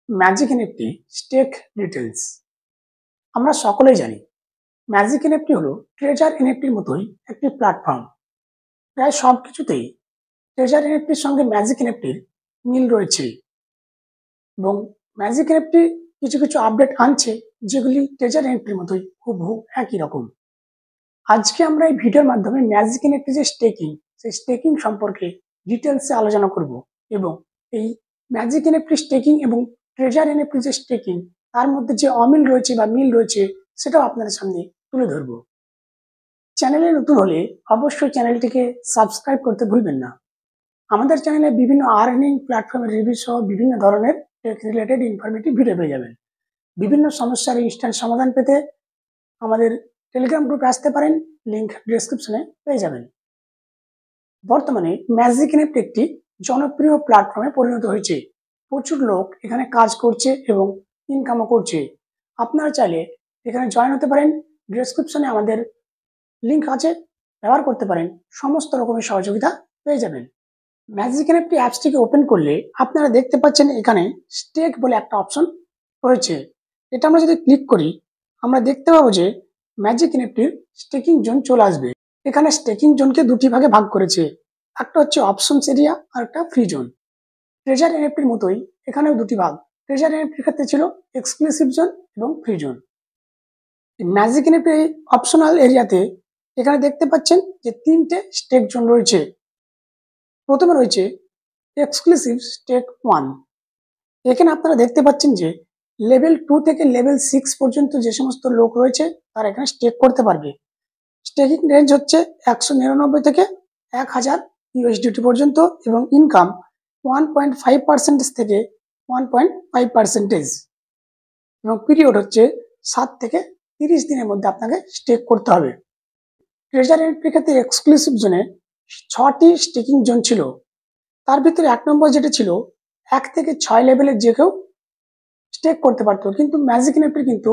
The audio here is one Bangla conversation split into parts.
Magic NFT stake details. আমরা সকলেই জানি ম্যাজিক এনএফটি হলো ট্রেজার এনএফটির মতোই একটি প্ল্যাটফর্ম। প্রায় সবকিছুতেই ট্রেজার এনএফটির সঙ্গে ম্যাজিক এনএফটির মিল রয়েছে এবং ম্যাজিক এনএফটি কিছু কিছু আপডেট আনছে যেগুলি ট্রেজার এনএফটির মতোই হুবহু একই রকম। আজকে আমরা এই ভিডিওর মাধ্যমে ম্যাজিক এনএফটি যে স্টেকিং, সেই স্টেকিং সম্পর্কে ডিটেলসে আলোচনা করব এবং এই ম্যাজিক এনএফটি স্টেকিং এবং ট্রেজার এনএফটি যে স্টেকিং তার মধ্যে যে অমিল রয়েছে বা মিল রয়েছে সেটাও আপনাদের সামনে তুলে ধরব। চ্যানেলে নতুন হলে অবশ্যই চ্যানেলটিকে সাবস্ক্রাইব করতে ভুলবেন না। আমাদের চ্যানেলে বিভিন্ন আর্নিং প্ল্যাটফর্মের রিভিউ সহ বিভিন্ন ধরনের টেক রিলেটেড ইনফরমেটিভ ভিডিও পেয়ে যাবেন। বিভিন্ন সমস্যার ইনস্ট্যান্ট সমাধান পেতে আমাদের টেলিগ্রাম গ্রুপে আসতে পারেন, লিংক ডেসক্রিপশনে পেয়ে যাবেন। বর্তমানে ম্যাজিক এনএফটি একটি জনপ্রিয় প্ল্যাটফর্মে পরিণত হয়েছে। প্রচুর লোক এখানে কাজ করছে এবং ইনকামও করছে। আপনারা চাইলে এখানে জয়েন হতে পারেন, ডেসক্রিপশনে আমাদের লিংক আছে, ব্যবহার করতে পারেন, সমস্ত রকমের সহযোগিতা পেয়ে যাবেন। ম্যাজিক এনএফটি অ্যাপসটিকে ওপেন করলে আপনারা দেখতে পাচ্ছেন এখানে স্টেক বলে একটা অপশন রয়েছে। এটা আমরা যদি ক্লিক করি আমরা দেখতে পাবো যে ম্যাজিক এনএফটির স্টেকিং জোন চলে আসবে। এখানে স্টেকিং জোনকে দুটি ভাগে ভাগ করেছে, একটা হচ্ছে অপশনস এরিয়া আর একটা ফ্রি জোন। ট্রেজার এনএফটির মতোই এখানেও দুটি ভাগ। ট্রেজার এনএফটির ক্ষেত্রে ছিল এক্সক্লুসিভ জোন এবং free zone. Magic NFT optional এরিয়াতে এখানে দেখতে পাচ্ছেন যে তিনটে স্টেক জোন রয়েছে। প্রথমে রয়েছে এক্সক্লুসিভ স্টেক 1। এখানে আপনারা দেখতে পাচ্ছেন যে লেভেল 2 থেকে লেভেল 6 পর্যন্ত যে সমস্ত লোক রয়েছে তারা এখানে স্টেক করতে পারবে। স্টেকিং রেঞ্জ হচ্ছে 199 থেকে 1000 ইউএসডিটি পর্যন্ত এবং ইনকাম 1.5% থেকে 1.5% এবং পিরিয়ড হচ্ছে 7 থেকে 30 দিনের মধ্যে আপনাকে স্টেক করতে হবে। ট্রেজার এনএফটির ক্ষেত্রে এক্সক্লুসিভ জোনে 6টি স্টেকিং জোন ছিল। তার ভিতরে 1 নম্বর যেটা ছিল 1 থেকে 6 লেভেলের যে কেউ স্টেক করতে পারতো, কিন্তু ম্যাজিক এনএফটি কিন্তু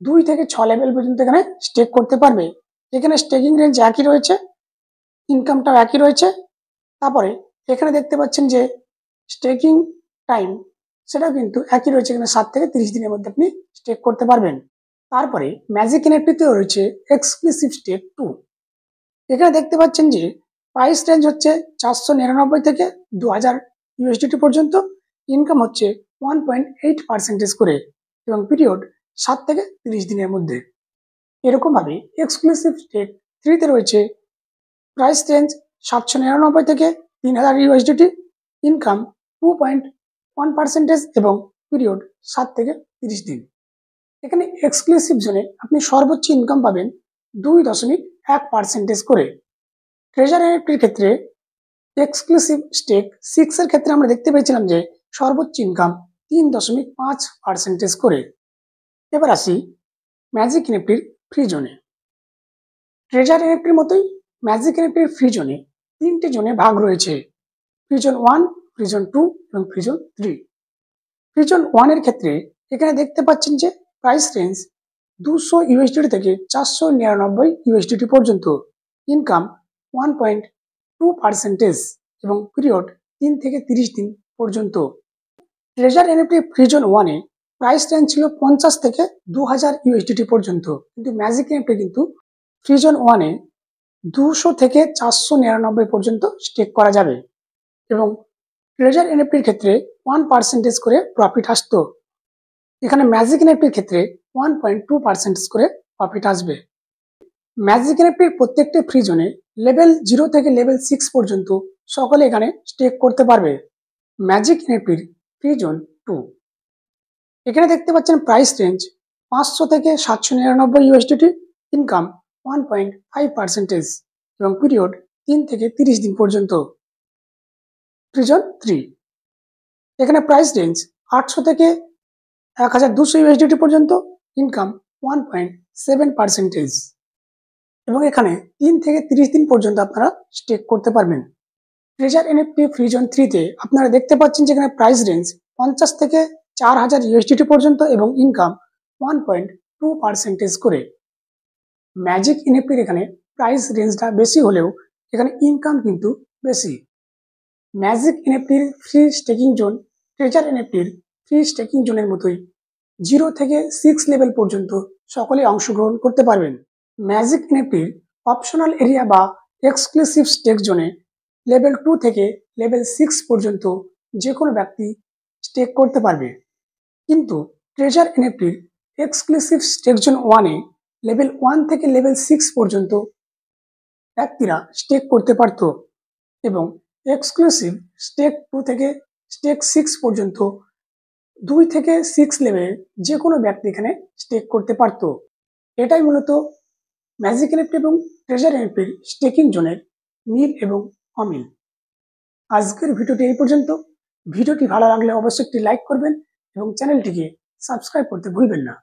2 থেকে 6 লেভেল পর্যন্ত এখানে স্টেক করতে পারবে। এখানে স্টেকিং রেঞ্জ একই রয়েছে, ইনকামটাও একই রয়েছে। তারপরে এখানে দেখতে পাচ্ছেন যে স্টেকিং টাইম সেটাও কিন্তু একই রয়েছে, এখানে 7 থেকে 30 দিনের মধ্যে আপনি স্টেক করতে পারবেন। তারপরে ম্যাজিক এনএফটিতেও রয়েছে এক্সক্লুসিভ স্টেক 2। এখানে দেখতে পাচ্ছেন যে প্রাইস রেঞ্জ হচ্ছে 499 থেকে 2000 ইউএসডিটি পর্যন্ত, ইনকাম হচ্ছে 1.8% করে এবং পিরিয়ড 7 থেকে 30 দিনের মধ্যে। এরকম ভাবে এক্সক্লুসিভ স্টেক 3 তে রয়েছে প্রাইস রেঞ্জ 799 থেকে 3000 ইউএসডিটি, ইনকাম 2.1% এবং পিরিয়ড 7 থেকে 30 দিন। এখানে এক্সক্লুসিভ জোনে আপনি সর্বোচ্চ ইনকাম পাবেন 2.1% করে। ট্রেজার এনএফটির ক্ষেত্রে এক্সক্লুসিভ স্টেক 6 এর ক্ষেত্রে আমরা দেখতে পেয়েছিলাম যে সর্বোচ্চ ইনকাম 3.5% করে। এবার আসি ম্যাজিক এনএফটির ফ্রি জোনে। ট্রেজার এনএফটির মতোই ম্যাজিক এনএফটির ফ্রি জোনে 3টে জোনে ভাগ রয়েছে, ফ্রি জোন 1, ফ্রি জোন 2 এবং ফ্রি জোন 3। ফ্রি জোন 1 এর ক্ষেত্রে এখানে দেখতে পাচ্ছেন যে প্রাইস রেঞ্জ 200 ইউএসডিটি থেকে 499 ইউএসডিটি পর্যন্ত, ইনকাম 1.2% এবং পিরিয়ড 3 থেকে 30 দিন পর্যন্ত। ট্রেজার এনএফটি ফ্রি জোন 1 এ প্রাইস রেঞ্জ ছিল 50 থেকে 2000 ইউএসডিটি পর্যন্ত, কিন্তু ম্যাজিক এনএফটি কিন্তু ফ্রি জোন 1 এ 200 থেকে 499 পর্যন্ত স্টেক করা যাবে এবং ট্রেজার এনএফটির ক্ষেত্রে 1% করে প্রফিট আসতো। এখানে ম্যাজিক এনএফটির ক্ষেত্রে 1.2% করে প্রফিট আসবে। ম্যাজিক এনএফটির প্রত্যেকটি ফ্রি জোনে লেভেল 0 থেকে লেভেল 6 পর্যন্ত সকলে এখানে স্টেক করতে পারবে। ম্যাজিক এনএফটির ফ্রি জোন 2, এখানে দেখতে পাচ্ছেন প্রাইস রেঞ্জ 500 থেকে 799 ইউএসডিটি, ইনকাম 1.5% এবং পিরিয়ড 3 থেকে 30 দিন পর্যন্ত। ফ্রি জোন 3, এখানে প্রাইস রেঞ্জ 800 থেকে 1200 ইউএসডিটি পর্যন্ত, ইনকাম 1.7% এবং এখানে 3 থেকে 30 দিন পর্যন্ত আপনারা স্টেক করতে পারবেন। ট্রেজার এনএফটি ফ্রি জোন 3 তে আপনারা দেখতে পাচ্ছেন যেখানে প্রাইস রেঞ্জ 50 থেকে 4000 ইউএসডিটি পর্যন্ত এবং ইনকাম 1.2% করে। ম্যাজিক এনএফটির এখানে প্রাইস রেঞ্জটা বেশি হলেও এখানে ইনকাম কিন্তু বেশি। ম্যাজিক এনএফটির ফ্রি স্টেকিং জোন ট্রেজার এনএফটির ফ্রি স্টেকিং জোনের মতোই 0 থেকে 6 লেভেল পর্যন্ত সকলে অংশগ্রহণ করতে পারবেন। ম্যাজিক এনএফটির অপশনাল এরিয়া বা এক্সক্লুসিভ স্টেক জোনে লেভেল 2 থেকে লেভেল 6 পর্যন্ত যে কোনো ব্যক্তি স্টেক করতে পারবে, কিন্তু ট্রেজার এনএফটির এক্সক্লুসিভ স্টেক জোন 1-এ লেভেল 1 থেকে লেভেল 6 পর্যন্ত ব্যক্তিরা স্টেক করতে পারত এবং এক্সক্লুসিভ স্টেক 2 থেকে স্টেক 6 পর্যন্ত 2 থেকে 6 লেভেলের যে কোনো ব্যক্তি এখানে স্টেক করতে পারত। এটাই মূলত ম্যাজিক এনএফটি এবং ট্রেজার এনএফটির স্টেকিং জোনের মিল এবং অমিল। আজকের ভিডিওটি এই পর্যন্ত। ভিডিওটি ভালো লাগলে অবশ্যই একটি লাইক করবেন এবং চ্যানেলটিকে সাবস্ক্রাইব করতে ভুলবেন না।